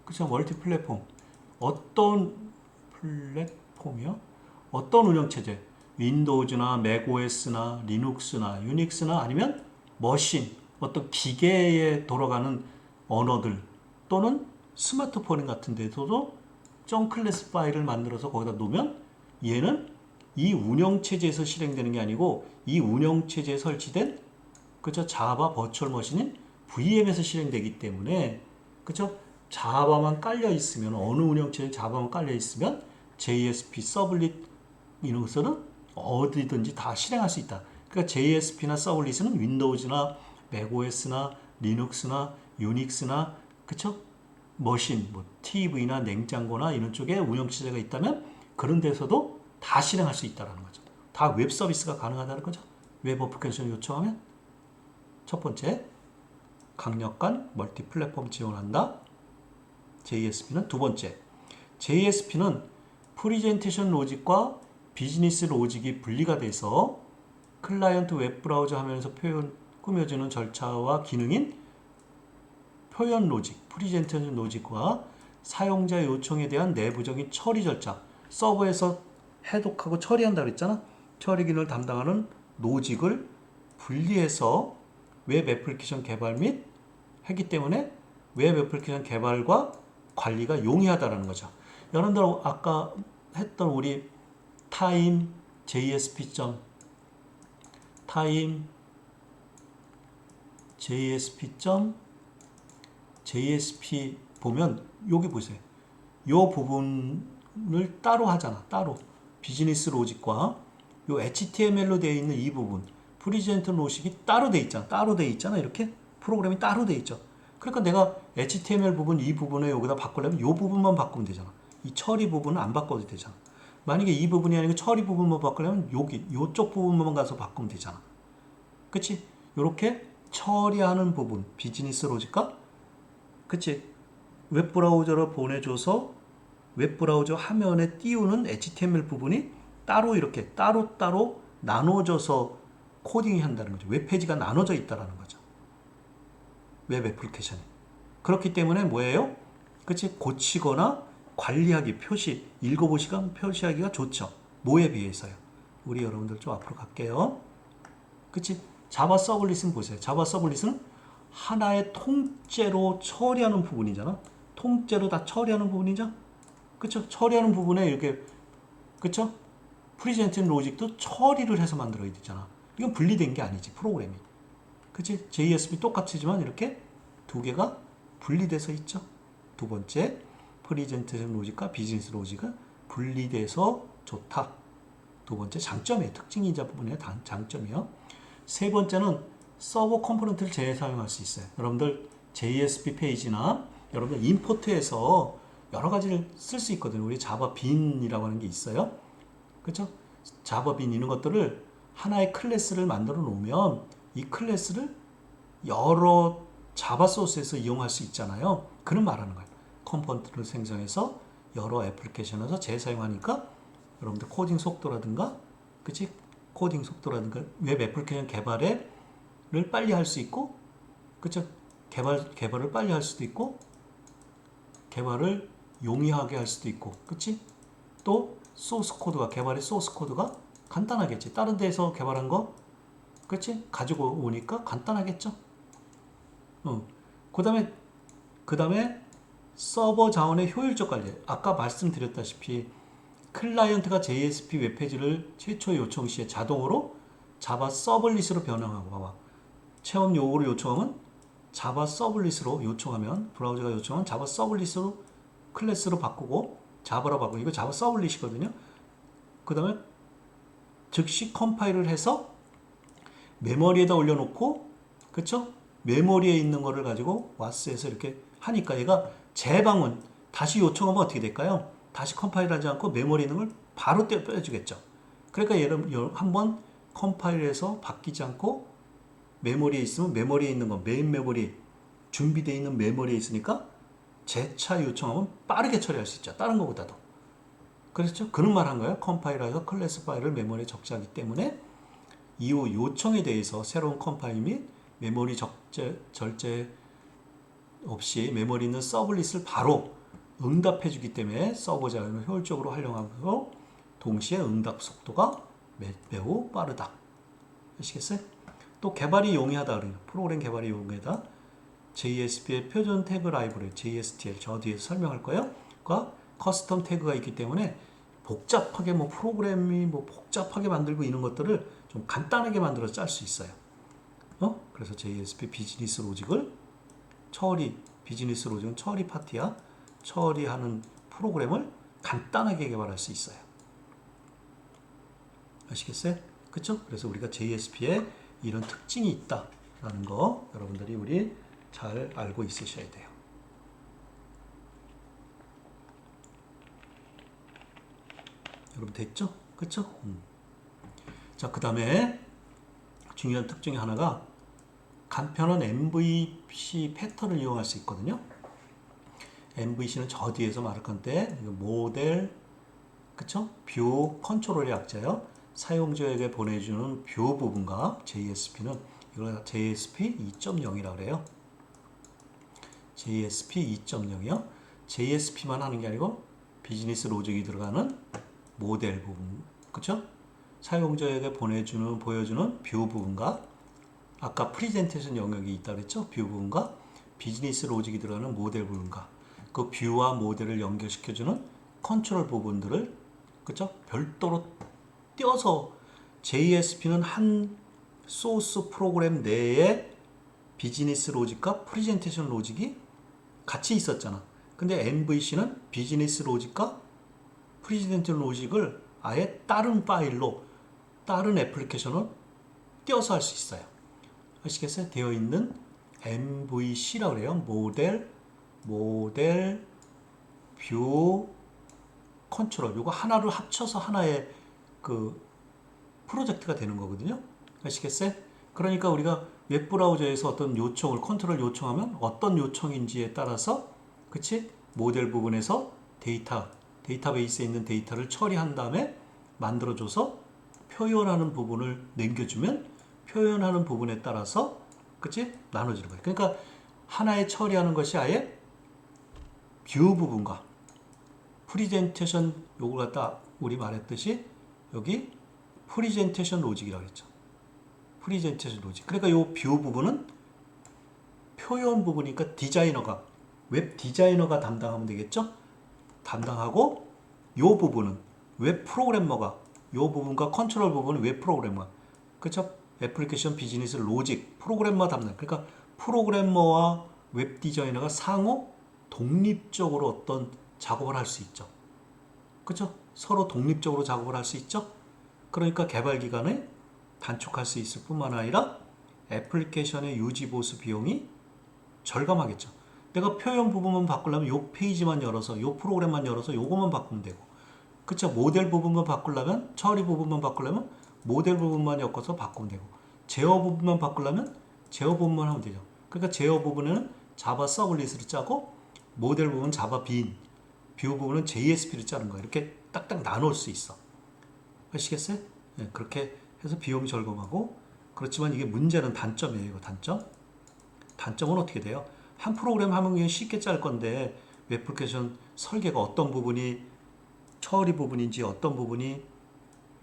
그쵸? 멀티 플랫폼. 어떤 플랫폼이요? 어떤 운영체제? 윈도우즈나 맥OS나 리눅스나 유닉스나 아니면 머신, 어떤 기계에 돌아가는 언어들 또는 스마트폰 같은 데서도 클래스 파일을 만들어서 거기다 놓으면 얘는 이 운영체제에서 실행되는 게 아니고 이 운영체제에 설치된 그쵸? 자바 버추얼 머신인 VM에서 실행되기 때문에 그쵸? 자바만 깔려 있으면 어느 운영체제 자바만 깔려 있으면 JSP, 서블릿 이런 것들은 어디든지 다 실행할 수 있다. 그러니까 JSP나 서블릿은 윈도우즈나 맥OS나 리눅스나 유닉스나 그쵸? 머신, TV나 냉장고나 이런 쪽에 운영체제가 있다면 그런 데서도 다 실행할 수 있다는 거죠. 다 웹 서비스가 가능하다는 거죠. 웹 어플리케이션을 요청하면 첫 번째, 강력한 멀티 플랫폼 지원한다. JSP는 두 번째, JSP는 프리젠테이션 로직과 비즈니스 로직이 분리가 돼서 클라이언트 웹브라우저 화면에서 꾸며주는 절차와 기능인 표현 로직, 프리젠테이션 로직과 사용자 요청에 대한 내부적인 처리 절차, 서버에서 해독하고 처리한다 그랬잖아. 처리 기능을 담당하는 로직을 분리해서 웹 애플리케이션 개발 및 했기 때문에 웹 애플리케이션 개발과 관리가 용이하다는 거죠. 여러분들 아까 했던 우리 타임 JSP 보면 여기 보세요. 이 부분을 따로 하잖아. 따로 비즈니스 로직과 이 HTML로 되어 있는 이 부분 프리젠트 로직이 따로 돼 있잖아. 따로 돼 있잖아. 이렇게 프로그램이 따로 돼 있죠. 그러니까 내가 HTML 부분 이 부분에 여기다 바꾸려면 이 부분만 바꾸면 되잖아. 이 처리 부분은 안 바꿔도 되잖아. 만약에 이 부분이 아니고 처리 부분만 바꾸려면 여기 요쪽 부분만 가서 바꾸면 되잖아. 그치? 요렇게 처리하는 부분, 비즈니스 로직과 그치? 웹브라우저로 보내줘서 웹브라우저 화면에 띄우는 HTML 부분이 따로 이렇게 따로따로 나눠져서 코딩이 한다는 거죠. 웹페이지가 나눠져 있다는 거죠. 웹 애플리케션이. 그렇기 때문에 뭐예요? 그치? 고치거나 관리하기, 표시, 읽어보시면 표시하기가 좋죠. 뭐에 비해서요? 우리 여러분들 좀 앞으로 갈게요. 그치? 자바 서블릿은 보세요. 자바 서블릿은 하나의 통째로 처리하는 부분이잖아. 통째로 다 처리하는 부분이죠. 그쵸? 처리하는 부분에 이렇게, 그쵸? 프리젠트 로직도 처리를 해서 만들어야 되잖아. 이건 분리된 게 아니지, 프로그램이. 그치? JSP 똑같지만 이렇게 두 개가 분리돼서 있죠. 두 번째, 프리젠테이션 로직과 비즈니스 로직은 분리돼서 좋다. 두 번째 장점이에요. 특징이자 부분의 장점이요. 세 번째는 서버 컴포넌트를 재사용할 수 있어요. 여러분들 JSP 페이지나 여러분들 임포트에서 여러 가지를 쓸 수 있거든요. 우리 자바 빈이라고 하는 게 있어요. 그렇죠? 자바 빈 이런 것들을 하나의 클래스를 만들어 놓으면 이 클래스를 여러 자바 소스에서 이용할 수 있잖아요. 그런 말하는 거예요. 컴포넌트를 생성해서 여러 애플리케이션에서 재사용하니까 여러분들 코딩 속도라든가, 그치? 코딩 속도라든가 웹 애플리케이션 개발을 빨리 할 수 있고, 그쵸? 개발을 빨리 할 수도 있고, 개발을 용이하게 할 수도 있고, 그치? 또 소스 코드가, 개발의 소스 코드가 간단하겠지. 다른 데서 개발한 거, 그치? 가지고 오니까 간단하겠죠? 그 다음에 서버 자원의 효율적 관리. 아까 말씀드렸다시피 클라이언트가 JSP 웹페이지를 최초 요청 시에 자동으로 자바 서블릿으로 변형하고, 봐봐. 체험 요구를 요청하면 자바 서블릿으로 요청하면, 브라우저가 요청하면 자바 서블릿으로 클래스로 바꾸고 자바로 바꾸고, 이거 자바 서블릿이거든요. 그 다음에 즉시 컴파일을 해서 메모리에다 올려놓고, 그쵸? 메모리에 있는 거를 가지고 와스에서 이렇게 하니까 얘가 재방문, 다시 요청하면 어떻게 될까요? 다시 컴파일하지 않고 메모리에 있는 걸 바로 빼주겠죠. 그러니까 얘를 한번 컴파일해서 바뀌지 않고 메모리에 있으면 메모리에 있는 거, 메인 메모리, 준비되어 있는 메모리에 있으니까 재차 요청하면 빠르게 처리할 수 있죠. 다른 것보다도. 그렇죠? 그런 말 한 거예요. 컴파일해서 클래스 파일을 메모리에 적재하기 때문에 이후 요청에 대해서 새로운 컴파일 및 메모리 절제 없이 메모리 있는 서블릿을 바로 응답해 주기 때문에 서버 자원을 효율적으로 활용하면서 동시에 응답 속도가 매우 빠르다. 아시겠어요? 또 개발이 용이하다 그래요. 프로그램 개발이 용이하다. JSP의 표준 태그 라이브러리 JSTL 저 뒤에서 설명할 거예요. 과 커스텀 태그가 있기 때문에 복잡하게 프로그램이 복잡하게 만들고 이런 것들을 좀 간단하게 만들어서 짤 수 있어요. 그래서 JSP 비즈니스 로직을 비즈니스 로직은 처리 파티야. 처리하는 프로그램을 간단하게 개발할 수 있어요. 아시겠어요? 그쵸? 그래서 우리가 JSP에 이런 특징이 있다라는 거 여러분들이 우리 잘 알고 있으셔야 돼요. 여러분 됐죠? 그쵸? 자, 그 다음에 중요한 특징이 하나가 간편한 MVC 패턴을 이용할 수 있거든요. MVC는 저 뒤에서 말할 건데 모델, 그쵸? 뷰 컨트롤의 약자예요. 사용자에게 보내주는 뷰 부분과 JSP는 이걸 JSP 2.0이라고 그래요. JSP 2.0이요. JSP만 하는 게 아니고 비즈니스 로직이 들어가는 모델 부분, 그쵸? 사용자에게 보여주는 뷰 부분과 아까 프리젠테이션 영역이 있다고 그랬죠? 뷰 부분과 비즈니스 로직이 들어가는 모델 부분과 그 뷰와 모델을 연결시켜주는 컨트롤 부분들을, 그쵸? 별도로 띄어서 JSP는 한 소스 프로그램 내에 비즈니스 로직과 프리젠테이션 로직이 같이 있었잖아. 근데 MVC는 비즈니스 로직과 프리젠테이션 로직을 아예 다른 파일로, 다른 애플리케이션을 띄어서 할 수 있어요. 아시겠어요? 되어 있는 MVC라고 그래요. 모델, 뷰, 컨트롤. 요거 하나를 합쳐서 하나의 그 프로젝트가 되는 거거든요. 아시겠어요? 그러니까 우리가 웹브라우저에서 어떤 요청을 컨트롤 요청하면 어떤 요청인지에 따라서 그치? 모델 부분에서 데이터베이스에 있는 데이터를 처리한 다음에 만들어줘서 표현하는 부분을 남겨주면 표현하는 부분에 따라서 그치? 나눠지는 거예요. 그러니까 하나에 처리하는 것이 아예 뷰 부분과 프리젠테이션 요걸 갖다 우리 말했듯이 여기 프리젠테이션 로직이라고 했죠. 프리젠테이션 로직. 그러니까 이 뷰 부분은 표현 부분이니까 디자이너가 웹 디자이너가 담당하면 되겠죠. 담당하고 이 부분은 웹 프로그래머가 이 부분과 컨트롤 부분은 웹 프로그래머. 그렇죠? 애플리케이션 비즈니스 로직 프로그래머 담당. 그러니까 프로그래머와 웹 디자이너가 상호 독립적으로 어떤 작업을 할 수 있죠. 그렇죠? 서로 독립적으로 작업을 할 수 있죠. 그러니까 개발 기간을 단축할 수 있을 뿐만 아니라 애플리케이션의 유지 보수 비용이 절감하겠죠. 내가 표현 부분만 바꾸려면 요 페이지만 열어서 요 프로그램만 열어서 요것만 바꾸면 되고 그쵸? 모델 부분만 바꾸려면 처리 부분만 바꾸려면 모델 부분만 엮어서 바꾸면 되고 제어 부분만 바꾸려면 제어 부분만 하면 되죠. 그러니까 제어 부분에는 자바 서블릿을 짜고 모델 부분은 자바 빈 뷰 부분은 JSP를 짜는 거예요. 이렇게 딱딱 나눌 수 있어. 아시겠어요? 네, 그렇게 해서 비용 절감하고 그렇지만 이게 문제는 단점이에요. 이거 단점. 단점은 어떻게 돼요? 한 프로그램 하면 그냥 쉽게 짤 건데 웹 애플리케이션 설계가 어떤 부분이 처리 부분인지 어떤 부분이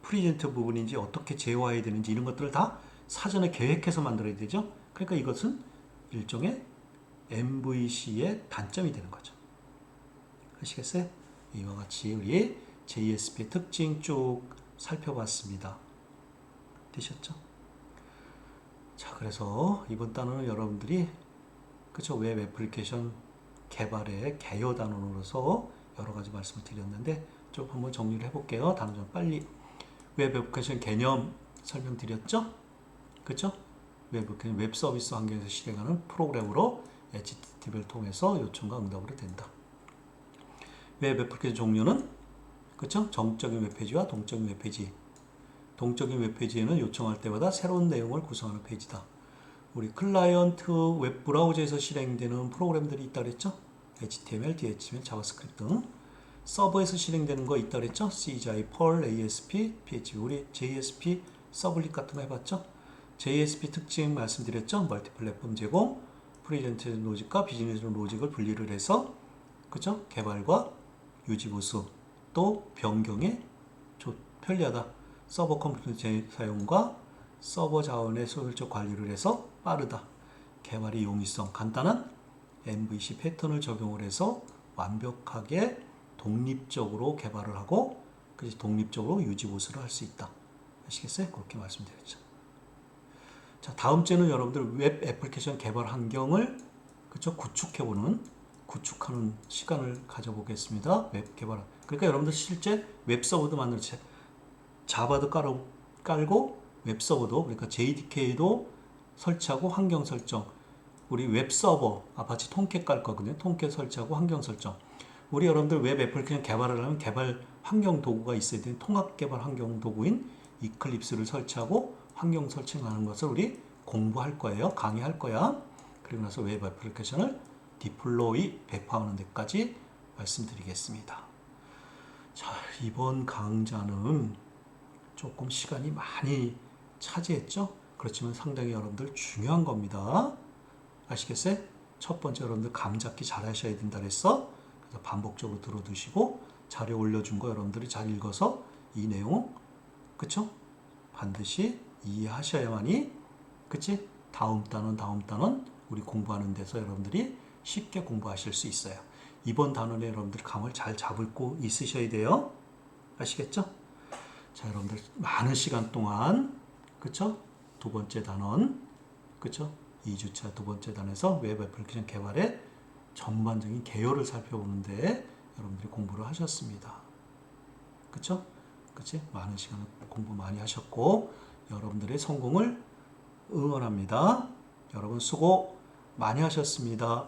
프리젠트 부분인지 어떻게 제어해야 되는지 이런 것들을 다 사전에 계획해서 만들어야 되죠. 그러니까 이것은 일종의 MVC의 단점이 되는 거죠. 아시겠어요? 이와 같이 우리 JSP의 특징 쭉 살펴봤습니다. 되셨죠? 자, 그래서 이번 단어는 여러분들이 그쵸 웹 애플리케이션 개발의 개요 단원으로서 여러 가지 말씀을 드렸는데 좀 한번 정리를 해볼게요. 단어 좀 빨리 웹 애플리케이션 개념 설명드렸죠? 그쵸? 웹 애플리케이션 웹 서비스 환경에서 실행하는 프로그램으로 HTTP를 통해서 요청과 응답으로 된다. 웹 애플리케이션 종류는 그쵸? 정적인 웹페이지와 동적인 웹페이지. 동적인 웹페이지에는 요청할 때마다 새로운 내용을 구성하는 페이지다. 우리 클라이언트 웹 브라우저에서 실행되는 프로그램들이 있다 그랬죠? HTML, DHTML, 자바스크립트 등. 서버에서 실행되는 거 있다 그랬죠? CGI, Perl, ASP, PHP. 우리 JSP 서블릿 같은 거 해봤죠? JSP 특징 말씀드렸죠? 멀티 플랫폼 제공, 프리젠테이션 로직과 비즈니스 로직을 분리를 해서 그죠? 개발과 유지 보수 또 변경에 편리하다. 서버 컴퓨터 사용과 서버 자원의 효율적 관리를 해서 빠르다. 개발의 용이성, 간단한 MVC 패턴을 적용을 해서 완벽하게 독립적으로 개발을 하고 독립적으로 유지 보수를 할 수 있다. 아시겠어요? 그렇게 말씀드렸죠. 자, 다음 주에는 여러분들 웹 애플리케이션 개발 환경을 그쵸? 구축하는 시간을 가져보겠습니다. 웹 개발. 그러니까 여러분들 실제 웹 서버도 만들지 자바도 깔고 웹 서버도 그러니까 JDK도 설치하고 환경 설정. 우리 웹 서버 아파치 통캣 깔 거거든요. 통캣 설치하고 환경 설정. 우리 여러분들 웹 애플리케이션 개발을 하면 개발 환경 도구가 있어야 되는 통합 개발 환경 도구인 이클립스를 설치하고 환경 설치하는 것을 우리 공부할 거예요. 강의할 거야. 그리고 나서 웹 애플리케이션을 디플로이 배포하는 데까지 말씀드리겠습니다. 자, 이번 강좌는 조금 시간이 많이 차지했죠? 그렇지만 상당히 여러분들 중요한 겁니다. 아시겠어요? 첫 번째 여러분들 감 잡기 잘 하셔야 된다 그랬어. 그래서 반복적으로 들어두시고 자료 올려준 거 여러분들이 잘 읽어서 이 내용 그쵸? 반드시 이해하셔야만이 그치? 다음 단원 우리 공부하는 데서 여러분들이 쉽게 공부하실 수 있어요. 이번 단원에 여러분들 감을 잘 잡고 있으셔야 돼요. 아시겠죠? 자, 여러분들 많은 시간 동안 그쵸? 두 번째 단원 그쵸? 2주차 두 번째 단에서 웹 애플리케이션 개발의 전반적인 개요를 살펴보는데 여러분들이 공부를 하셨습니다. 그쵸? 그치? 많은 시간 공부 많이 하셨고 여러분들의 성공을 응원합니다. 여러분 수고 많이 하셨습니다.